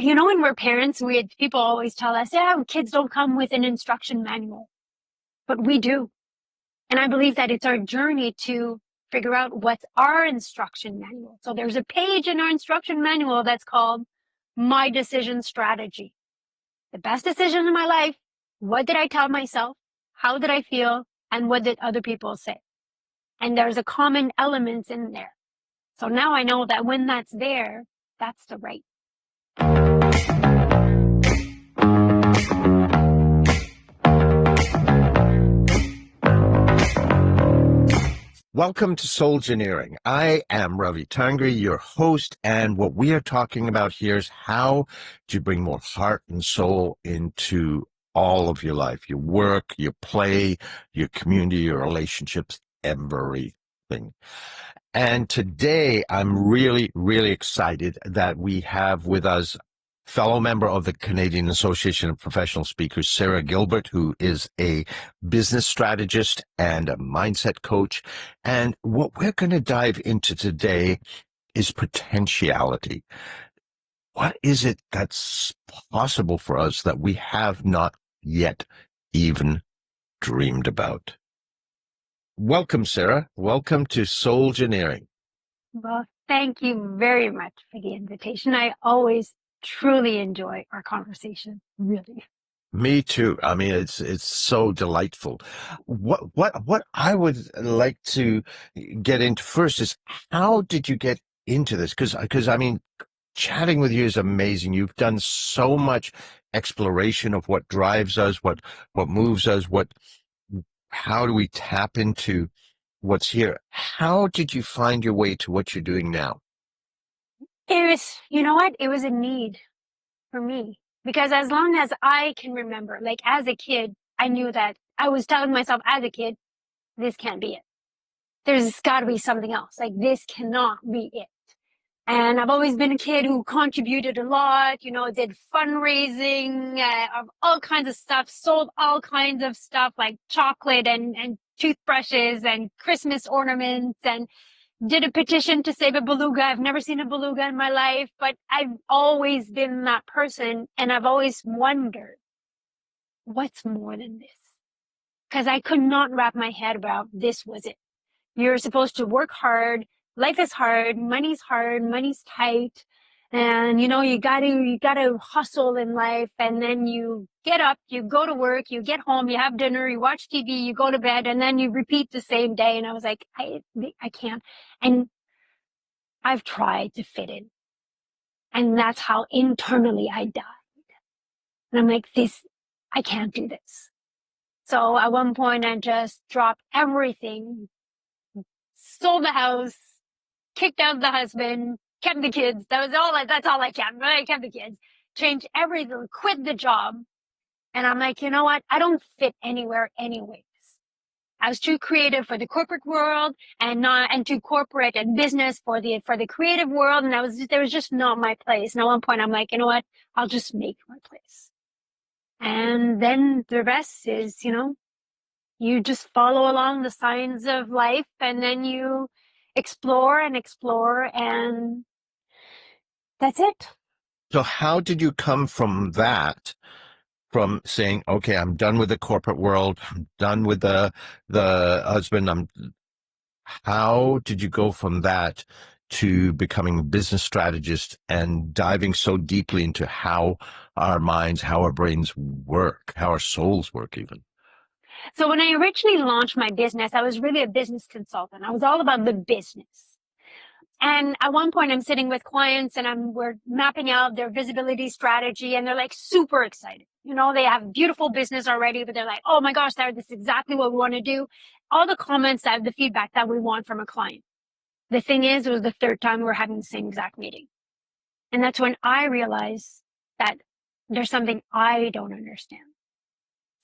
when we're parents, people always tell us, yeah, kids don't come with an instruction manual, but we do. And I believe that it's our journey to figure out what's our instruction manual. So there's a page in our instruction manual that's called My Decision Strategy. The best decision in my life. What did I tell myself? How did I feel? And what did other people say? And there's a common element in there. So now I know that when that's there, that's the right. Welcome to SOULgineering. I am Ravi Tangri, your host, and what we are talking about here is how to bring more heart and soul into all of your life, your work, your play, your community, your relationships, everything. And today I'm really, really excited that we have with us fellow member of the Canadian Association of Professional Speakers, Sara Gilbert, who is a business strategist and a mindset coach. And what we're going to dive into today is potentiality. What is it that's possible for us that we have not yet even dreamed about? Welcome, Sara. Welcome to SOULgineering. Well, thank you very much for the invitation. I always truly enjoy our conversation, really. Me too. I mean, it's so delightful. What I would like to get into first is how did you get into this? Because I mean, chatting with you is amazing. You've done so much exploration of what drives us, what moves us, how do we tap into what's here? How did you find your way to what you're doing now? It was, you know what? It was a need for me because as long as I can remember, like as a kid, I knew that I was telling myself as a kid, this can't be it. There's got to be something else. Like this cannot be it. And I've always been a kid who contributed a lot, did fundraising of all kinds of stuff, sold all kinds of stuff like chocolate and toothbrushes and Christmas ornaments, and did a petition to save a beluga. I've never seen a beluga in my life, but I've always been that person. And I've always wondered, what's more than this? Because I could not wrap my head about this was it. You're supposed to work hard. Life is hard. Money's tight. And, you gotta hustle in life. And then you get up, you go to work, you get home, you have dinner, you watch TV, you go to bed, and then you repeat the same day. And I was like, I can't. And I've tried to fit in. And that's how internally I died. And I'm like, I can't do this. So at one point I just dropped everything, sold the house, kicked out the husband, kept the kids. That's all I kept. I kept the kids, changed everything, quit the job. And I'm like, you know what? I don't fit anywhere anyways. I was too creative for the corporate world and too corporate and business for the creative world. And there was just not my place. And at one point I'm like, you know what? I'll just make my place. And then the rest is, you just follow along the signs of life and then you explore, and that's it. So how did you come from that? From saying, okay, I'm done with the corporate world, I'm done with the husband. How did you go from that to becoming a business strategist and diving so deeply into how our minds, how our brains work, how our souls work even? So when I originally launched my business, I was really a business consultant. I was all about the business. And at one point I'm sitting with clients and we're mapping out their visibility strategy and they're like super excited. They have beautiful business already, but they're like, oh my gosh, Sarah, this is exactly what we want to do. All the comments, the feedback that we want from a client. The thing is, it was the third time we were having the same exact meeting. And that's when I realized that there's something I don't understand.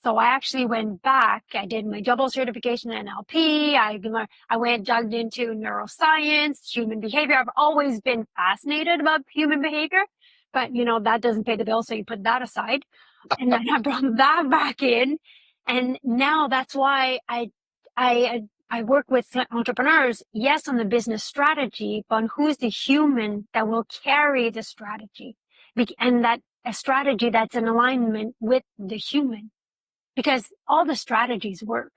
So I actually went back. I did my double certification in NLP. I went dug into neuroscience, human behavior. I've always been fascinated about human behavior, but that doesn't pay the bill. So you put that aside. And then I brought that back in. And now that's why I work with entrepreneurs, yes, on the business strategy, but on who's the human that will carry the strategy. and that a strategy that's in alignment with the human, because all the strategies work,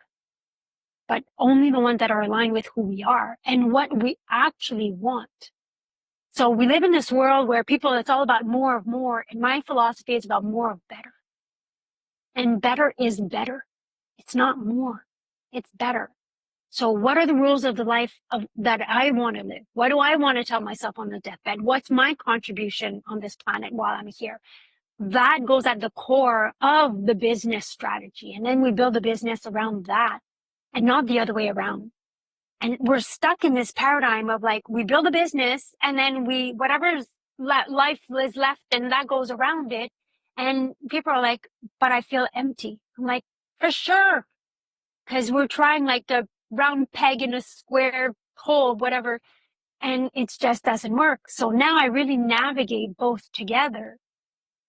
but only the ones that are aligned with who we are and what we actually want. So we live in this world where it's all about more of more. And my philosophy is about more of better. And better is better. It's not more. It's better. So what are the rules of the life that I want to live? What do I want to tell myself on the deathbed? What's my contribution on this planet while I'm here? That goes at the core of the business strategy. And then we build a business around that and not the other way around. And we're stuck in this paradigm of like, we build a business and then whatever's life is left and that goes around it. And people are like, but I feel empty. I'm like, for sure. Cause we're trying like the round peg in a square hole, whatever. And it just doesn't work. So now I really navigate both together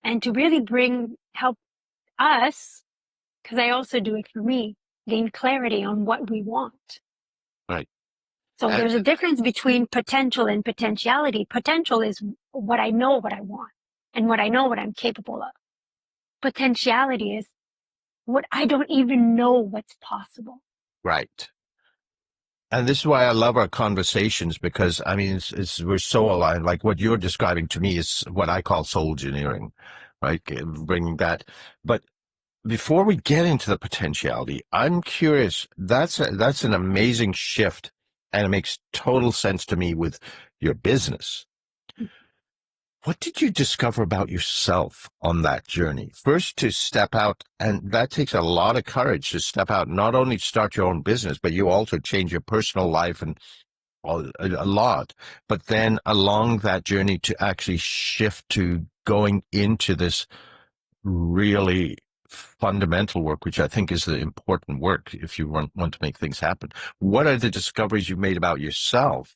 and to really help us, cause I also do it for me, gain clarity on what we want. Right. So And, there's a difference between potential and potentiality. Potential is what I know what I want and what I know what I'm capable of. Potentiality is what I don't even know what's possible. right. And this is why I love our conversations, because I mean, we're so aligned. Like what you're describing to me is what I call SOULgineering, right? Bringing that. But before we get into the potentiality, I'm curious. That's an amazing shift, and it makes total sense to me with your business. What did you discover about yourself on that journey? First, to step out, and that takes a lot of courage to step out, not only start your own business, but you also change your personal life and a lot. But then along that journey to actually shift to going into this really fundamental work, which I think is the important work if you want to make things happen. What are the discoveries you made about yourself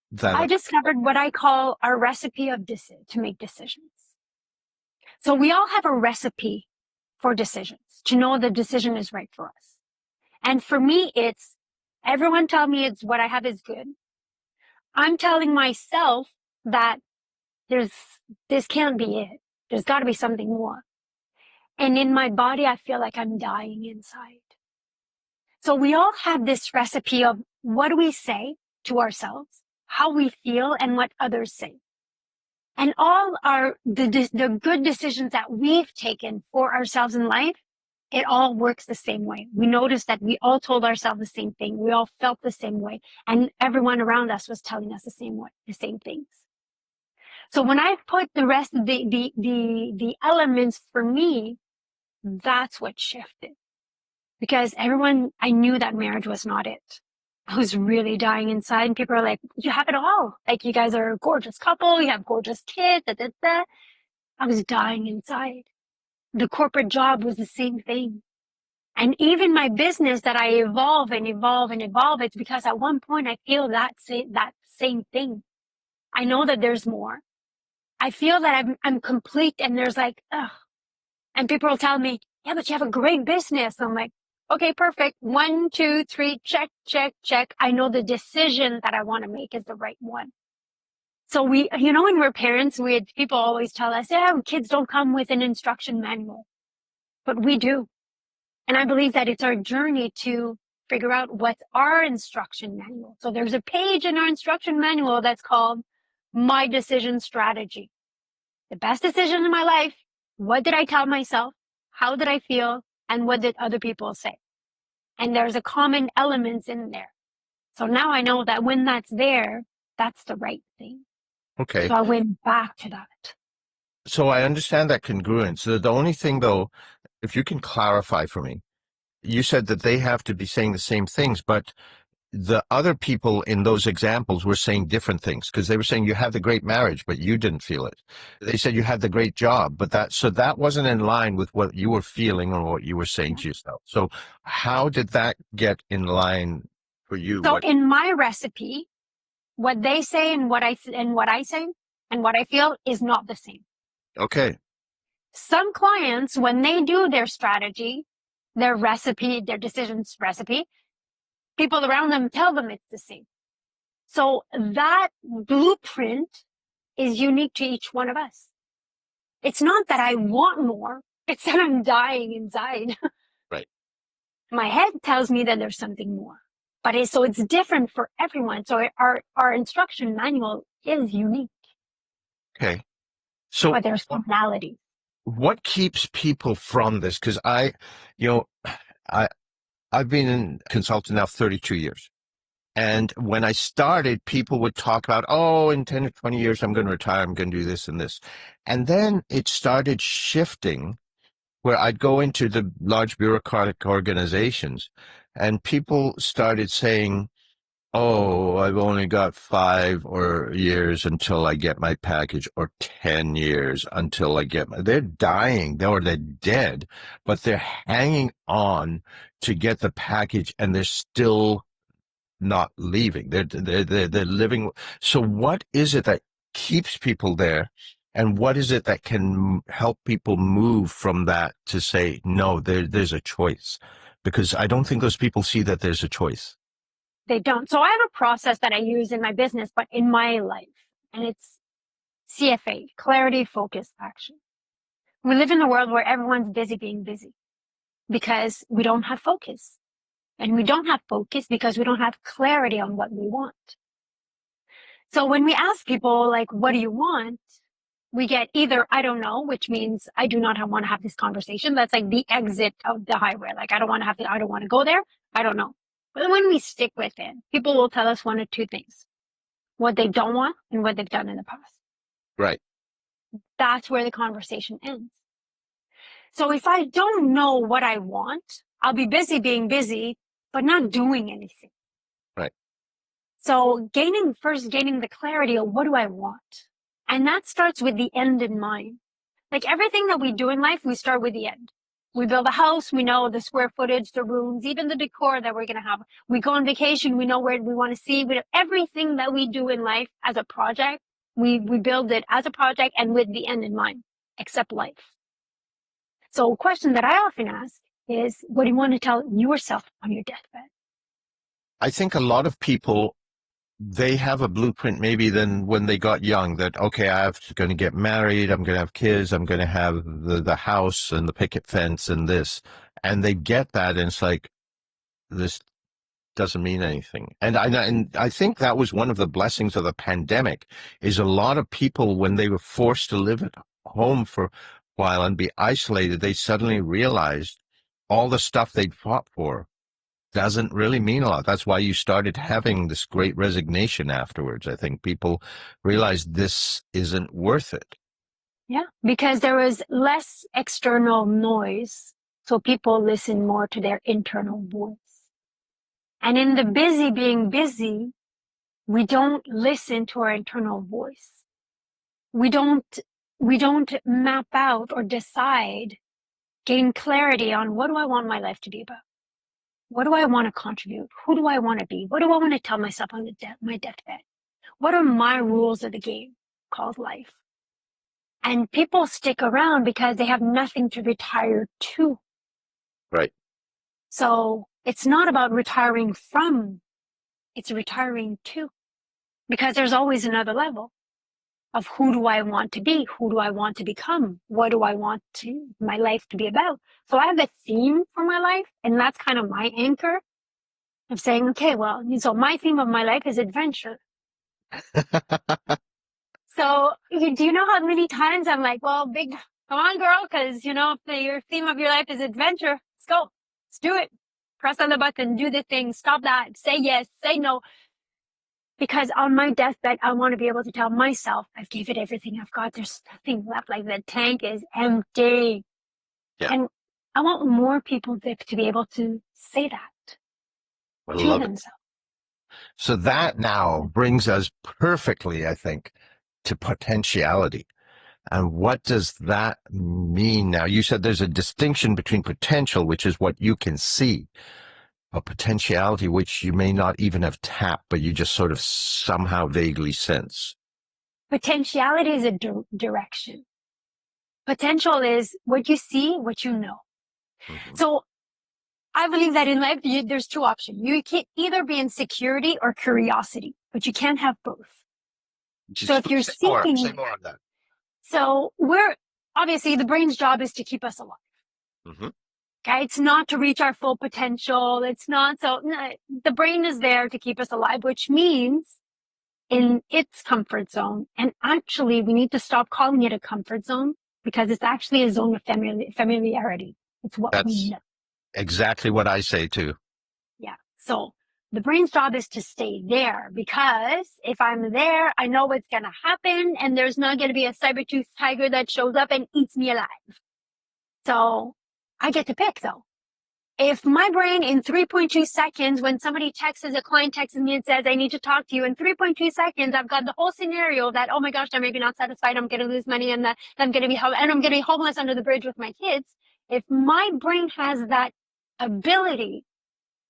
that I discovered what I call our recipe to make decisions. So we all have a recipe for decisions, to know the decision is right for us. And for me, it's everyone tell me it's what I have is good. I'm telling myself that this can't be it. There's got to be something more. And in my body, I feel like I'm dying inside. So we all have this recipe of what do we say to ourselves, how we feel, and what others say. And all the good decisions that we've taken for ourselves in life, it all works the same way. We noticed that we all told ourselves the same thing. We all felt the same way. And everyone around us was telling us the same things. So when I put the rest of the elements for me, that's what shifted. Because I knew that marriage was not it. I was really dying inside, and people are like, you have it all. Like, you guys are a gorgeous couple, you have gorgeous kids, da, da, da. I was dying inside. The corporate job was the same thing. And even my business that I evolve and evolve and evolve, it's because at one point I feel that same thing. I know that there's more. I feel that I'm complete, and there's like, ugh. And people will tell me, yeah, but you have a great business. I'm like, okay, perfect. 1, 2, 3, check, check, check. I know the decision that I want to make is the right one. So when we're parents, people always tell us, yeah, kids don't come with an instruction manual, but we do. And I believe that it's our journey to figure out what's our instruction manual. So there's a page in our instruction manual that's called My Decision Strategy. The best decision in my life. What did I tell myself? How did I feel? And what did other people say? And there's a common elements in there. So now I know that when that's there, that's the right thing. okay? So I went back to that. So I understand that congruence. The only thing, though, if you can clarify for me, you said that they have to be saying the same things, but the other people in those examples were saying different things, because they were saying you had the great marriage, but you didn't feel it. They said you had the great job, but that wasn't in line with what you were feeling or what you were saying to yourself. So how did that get in line for you? So in my recipe, what they say and what I say and what I feel is not the same. Okay. Some clients, when they do their strategy, their recipe, their decisions recipe, people around them tell them it's the same. So that blueprint is unique to each one of us. It's not that I want more. It's that I'm dying inside. Right. My head tells me that there's something more, but so it's different for everyone. So our instruction manual is unique, Okay. So but there's commonalities. what keeps people from this? Because you know, I, I've been in consulting now 32 years. And when I started, people would talk about, oh, in 10 to 20 years, I'm going to retire. I'm going to do this and this. And then it started shifting where I'd go into the large bureaucratic organizations and people started saying, oh, I've only got 5 years until I get my package, or 10 years until I get they're dying, or they're dead, but they're hanging on to get the package and they're still not leaving. They're living. So what is it that keeps people there? And what is it that can help people move from that to say, no, there's a choice? Because I don't think those people see that there's a choice. They don't. So I have a process that I use in my business, but in my life, and it's CFA, clarity, focus, action. We live in a world where everyone's busy being busy because we don't have focus. And we don't have focus because we don't have clarity on what we want. So when we ask people, like, what do you want? We get either, I don't know, which means I do not want to have this conversation. That's like the exit of the highway. Like, I don't want to go there. I don't know. But when we stick with it, people will tell us one or two things: what they don't want and what they've done in the past. Right. That's where the conversation ends. So if I don't know what I want, I'll be busy being busy, but not doing anything. Right. So first gaining the clarity of what do I want? And that starts with the end in mind. Like everything that we do in life, we start with the end. We build a house, we know the square footage, the rooms, even the decor that we're going to have. We go on vacation, we know where we want to see. Everything that we do in life as a project, we build it as a project and with the end in mind, except life. So a question that I often ask is, what do you want to tell yourself on your deathbed? I think a lot of people, they have a blueprint maybe than when they got young that, okay, I'm going to get married, I'm going to have kids, I'm going to have the house and the picket fence and this. And they get that and it's like, this doesn't mean anything. And I think that was one of the blessings of the pandemic is a lot of people, when they were forced to live at home for a while and be isolated, they suddenly realized all the stuff they'd fought for doesn't really mean a lot. That's why you started having this great resignation afterwards. I think people realized this isn't worth it. Yeah, because there was less external noise. So people listen more to their internal voice. And in the busy being busy, we don't listen to our internal voice. We don't map out or decide, gain clarity on what do I want my life to be about? What do I want to contribute? Who do I want to be? What do I want to tell myself on my deathbed? What are my rules of the game called life? And people stick around because they have nothing to retire to. Right. So it's not about retiring from, it's retiring to. Because there's always another level of who do I want to be? Who do I want to become? What do I want my life to be about? So I have a theme for my life, and that's kind of my anchor of saying, okay, well, so my theme of my life is adventure. So do you know how many times I'm like, well, come on, girl, because, if your theme of your life is adventure, let's go. Let's do it. Press on the button, do the thing, stop that, say yes, say no. Because on my deathbed, I want to be able to tell myself, I've gave it everything I've got. There's nothing left. Like the tank is empty. Yeah. And I want more people to be able to say that I to love it. themselves. So that now brings us perfectly, I think, to potentiality. And what does that mean now? You said there's a distinction between potential, which is what you can see, a potentiality, which you may not even have tapped, but you just sort of somehow vaguely sense. Potentiality is a direction. Potential is what you see, what you know. Mm-hmm. So I believe that in life, there's two options. You can either be in security or curiosity, but you can't have both. So if you're seeking, say more on that. so obviously the brain's job is to keep us alive. Mm-hmm. Okay. It's not to reach our full potential. It's not so no, the brain is there to keep us alive, which means in its comfort zone. And actually we need to stop calling it a comfort zone because it's actually a zone of familiarity. It's what we That's know. exactly what I say too. Yeah. So the brain's job is to stay there because if I'm there, I know what's going to happen and there's not going to be a saber-toothed tiger that shows up and eats me alive. So I get to pick though. If my brain in 3.2 seconds, when somebody a client texts me and says, I need to talk to you in 3.2 seconds, I've got the whole scenario that, oh my gosh, I'm maybe not satisfied. I'm going to lose money and that I'm going to be, and I'm going to be homeless under the bridge with my kids. If my brain has that ability,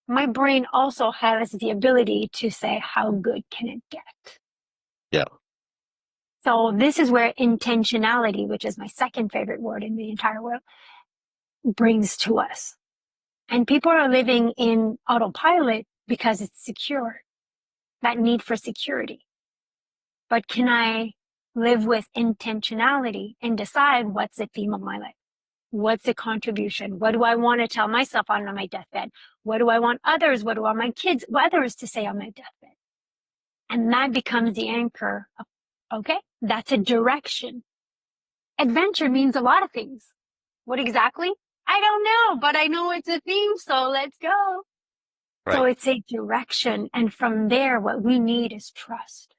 my brain also has the ability to say, how good can it get? Yeah. So this is where intentionality, which is my second favorite word in the entire world, brings to us. And people are living in autopilot because it's secure, that need for security. But can I live with intentionality and decide what's the theme of my life? What's the contribution? What do I want to tell myself on my deathbed? What do I want others? What do I want my kids, others to say on my deathbed? And that becomes the anchor of, okay, that's a direction. Adventure means a lot of things. What exactly? I don't know, but I know it's a theme, so let's go. Right. So it's a direction. And from there, what we need is trust.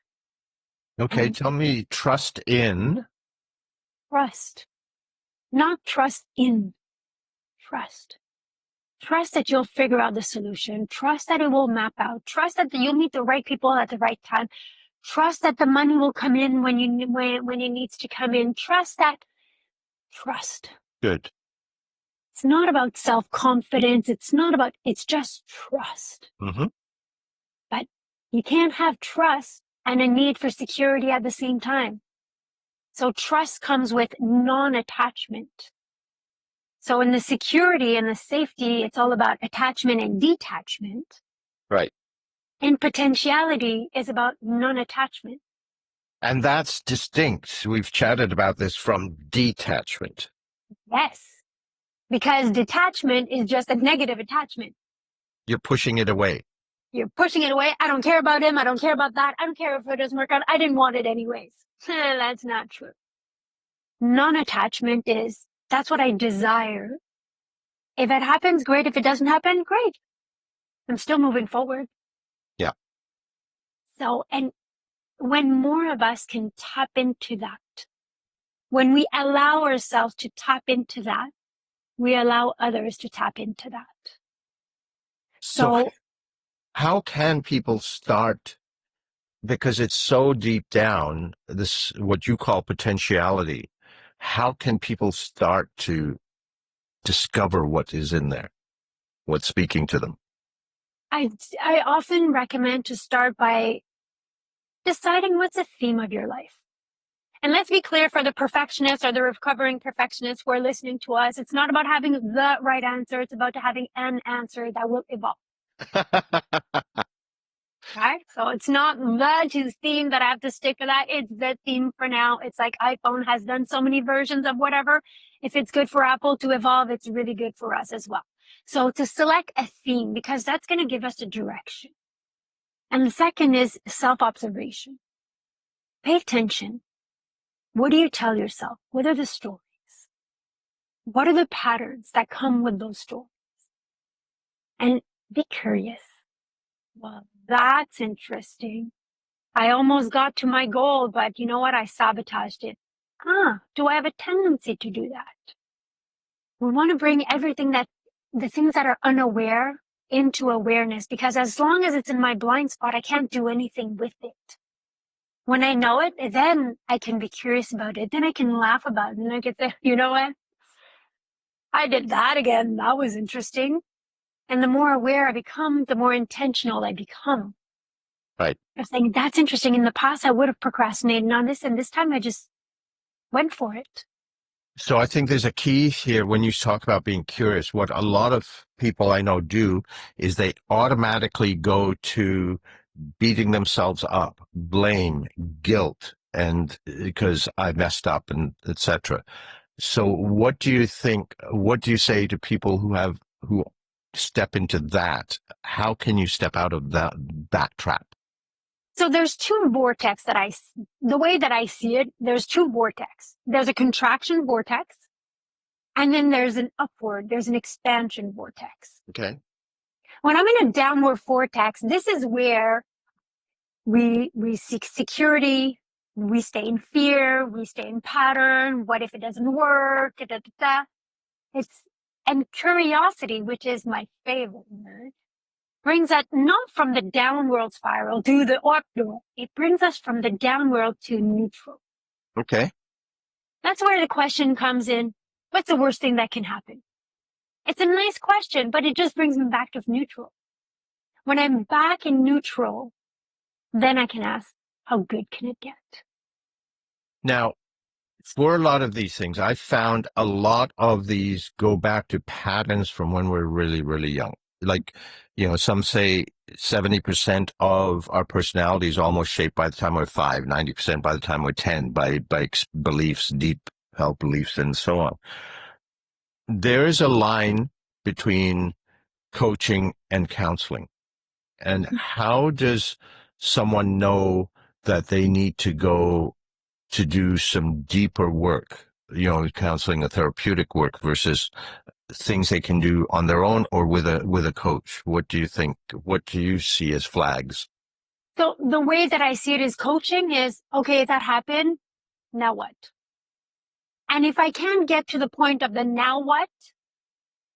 Okay. And Tell me, trust in. trust, not trust in, trust. Trust that you'll figure out the solution. Trust that it will map out. Trust that you'll meet the right people at the right time. Trust that the money will come in when it needs to come in. Trust. Good. It's not about self-confidence. It's just trust. Mm-hmm. But you can't have trust and a need for security at the same time. So trust comes with non-attachment. So in the security and the safety, it's all about attachment and detachment. Right. And potentiality is about non-attachment. And that's distinct. We've chatted about this from detachment. Yes. Because detachment is just a negative attachment. You're pushing it away. You're pushing it away. I don't care about him. I don't care about that. I don't care if it doesn't work out. I didn't want it anyways. That's not true. Non-attachment is, that's what I desire. If it happens, great. If it doesn't happen, great. I'm still moving forward. Yeah. So, and when more of us can tap into that, when we allow ourselves to tap into that, we allow others to tap into that. So how can people start? Because it's so deep down, this, what you call potentiality. How can people start to discover what is in there? What's speaking to them? I often recommend to start by deciding what's the theme of your life. And let's be clear, for the perfectionists or the recovering perfectionists who are listening to us, it's not about having the right answer. It's about having an answer that will evolve. Right? So it's not the theme that I have to stick to that. It's the theme for now. It's like iPhone has done so many versions of whatever. If it's good for Apple to evolve, it's really good for us as well. So to select a theme, because that's going to give us a direction. And the second is self-observation. Pay attention. What do you tell yourself? What are the stories? What are the patterns that come with those stories? And be curious. Well, that's interesting. I almost got to my goal, but you know what? I sabotaged it. Do I have a tendency to do that? We want to bring the things that are unaware into awareness, because as long as it's in my blind spot, I can't do anything with it. When I know it, then I can be curious about it. Then I can laugh about it. And I can say, you know what? I did that again. That was interesting. And the more aware I become, the more intentional I become. Right. I'm saying, that's interesting. In the past, I would have procrastinated on this. And this time I just went for it. So I think there's a key here when you talk about being curious. What a lot of people I know do is they automatically go to beating themselves up, blame, guilt, and because I messed up and etc. So what do you think, what do you say to people who step into that? How can you step out of that trap? So there's two vortex the way that I see it, there's two vortex. There's a contraction vortex, and then there's an expansion vortex. Okay. When I'm in a downward vortex, this is where we seek security, we stay in fear, we stay in pattern. What if it doesn't work? Da, da, da, da. It's, and curiosity, which is my favorite word, brings us not from the downward spiral to the upward. It brings us from the downward to neutral. Okay. That's where the question comes in. What's the worst thing that can happen? It's a nice question, but it just brings me back to neutral. When I'm back in neutral, then I can ask, how good can it get? Now, for a lot of these things, I found a lot of these go back to patterns from when we're really, really young. Like, some say 70% of our personality is almost shaped by the time we're 5, 90% by the time we're 10, by beliefs, deep held beliefs, and so on. There is a line between coaching and counseling. And how does someone know that they need to go to do some deeper work, counseling or therapeutic work versus things they can do on their own or with a coach? What do you think? What do you see as flags? So the way that I see it is coaching is, okay, that happened. Now what? And if I can't get to the point of the now what,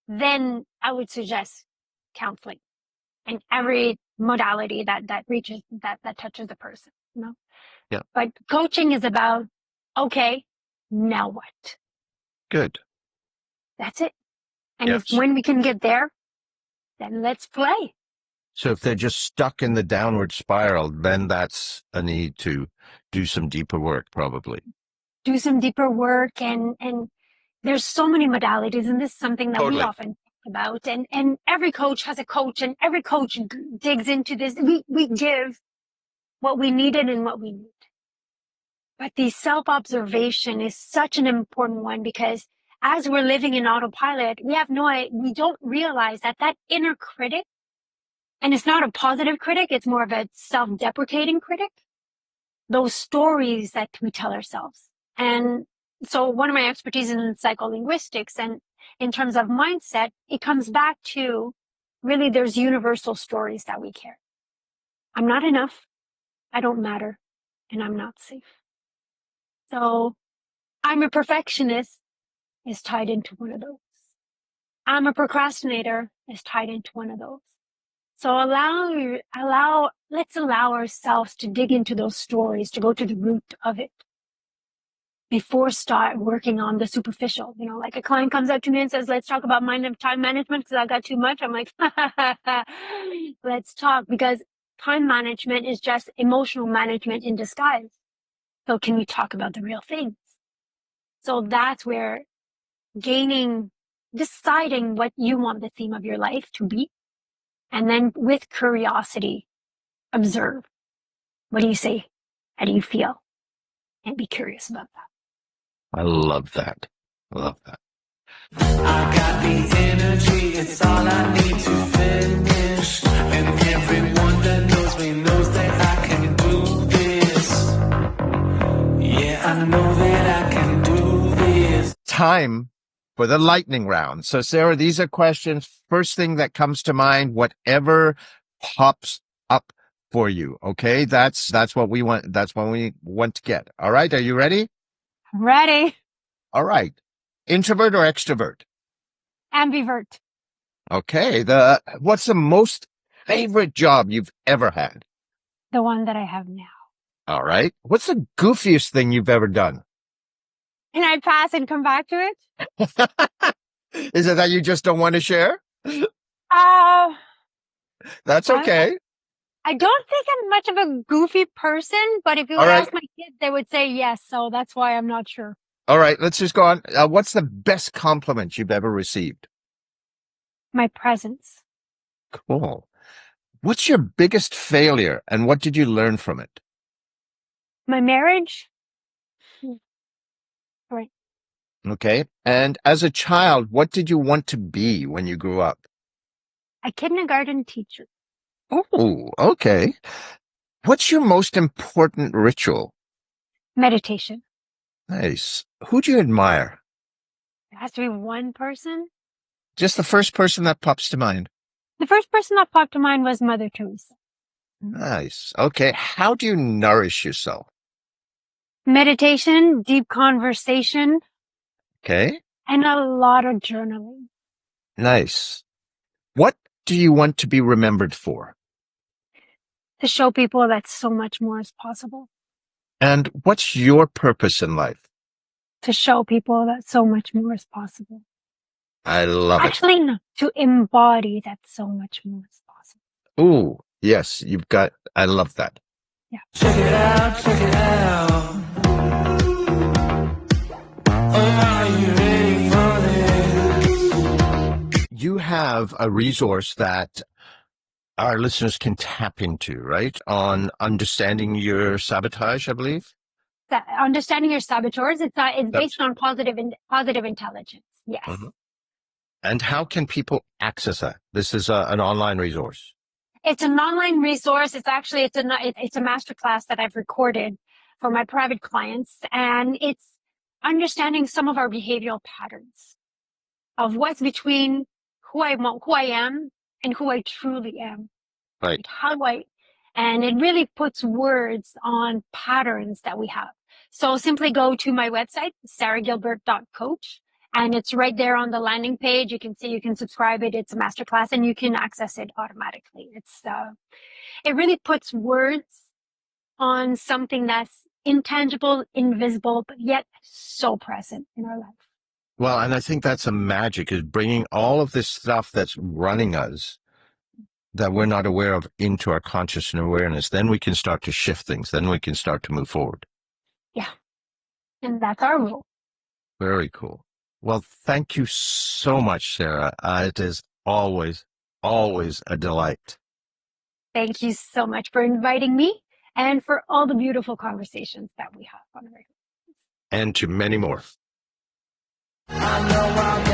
then I would suggest counseling and every modality that reaches, that touches the person, Yeah. But coaching is about, okay, now what? Good. That's it. And if Yes. when we can get there, then let's play. So if they're just stuck in the downward spiral, then that's a need to do some deeper work, probably. Do some deeper work, and there's so many modalities, and this is something that we Totally. often talk about. And every coach has a coach, and every coach digs into this. We give what we needed and what we need. But the self-observation is such an important one because as we're living in autopilot, we don't realize that inner critic, and it's not a positive critic, it's more of a self-deprecating critic, those stories that we tell ourselves. And so one of my expertise is in psycholinguistics, and in terms of mindset, it comes back to really there's universal stories that we carry. I'm not enough, I don't matter, and I'm not safe. So I'm a perfectionist is tied into one of those. I'm a procrastinator is tied into one of those. So let's allow ourselves to dig into those stories, to go to the root of it before start working on the superficial. Like a client comes up to me and says, let's talk about time management because I got too much. I'm like, let's talk, because time management is just emotional management in disguise. So can we talk about the real things? So that's where deciding what you want the theme of your life to be. And then with curiosity, observe. What do you say? How do you feel? And be curious about that. I love that. I love that. I got the energy, it's all I need to finish. And everyone that knows me knows that I can do this. Yeah, I know that I can do this. Time for the lightning round. So, Sarah, these are questions. First thing that comes to mind, whatever pops up for you. Okay, that's what we want. That's what we want to get. All right, are you ready? Ready. All right. Introvert or extrovert? Ambivert. Okay. What's the most favorite job you've ever had? The one that I have now. All right. What's the goofiest thing you've ever done? Can I pass and come back to it? Is it that you just don't want to share? That's I- okay. I don't think I'm much of a goofy person, but if you would ask my kids, they would say yes. So that's why I'm not sure. All right, let's just go on. What's the best compliment you've ever received? My presence. Cool. What's your biggest failure and what did you learn from it? My marriage. Right. Okay. And as a child, what did you want to be when you grew up? A kindergarten teacher. Oh, okay. What's your most important ritual? Meditation. Nice. Who do you admire? It has to be one person. Just the first person that pops to mind. The first person that popped to mind was Mother Teresa. Nice. Okay. How do you nourish yourself? Meditation, deep conversation, Okay. and a lot of journaling. Nice. What do you want to be remembered for? To show people that so much more is possible. And what's your purpose in life? To show people that so much more is possible. I love it. Actually, no, to embody that so much more is possible. Ooh, yes, I love that. Yeah. Check it out, check it out. Oh, are you ready for this? You have a resource that our listeners can tap into, right? On understanding your sabotage, I believe. That understanding your saboteurs, it's based on positive intelligence. Yes. Mhm. And how can people access that? This is an online resource. It's an online resource. It's actually, it's a masterclass that I've recorded for my private clients. And it's understanding some of our behavioral patterns of what's between who I am and who I truly am. Right. And it really puts words on patterns that we have. So simply go to my website, saragilbert.coach, and it's right there on the landing page. You can see, you can subscribe it. It's a masterclass and you can access it automatically. It really puts words on something that's intangible, invisible, but yet so present in our life. Well, and I think that's a magic, is bringing all of this stuff that's running us that we're not aware of into our conscious and awareness. Then we can start to shift things. Then we can start to move forward. Yeah. And that's our rule. Very cool. Well, thank you so much, Sara. It is always, always a delight. Thank you so much for inviting me and for all the beautiful conversations that we have on a regular basis. And to many more. I know I'm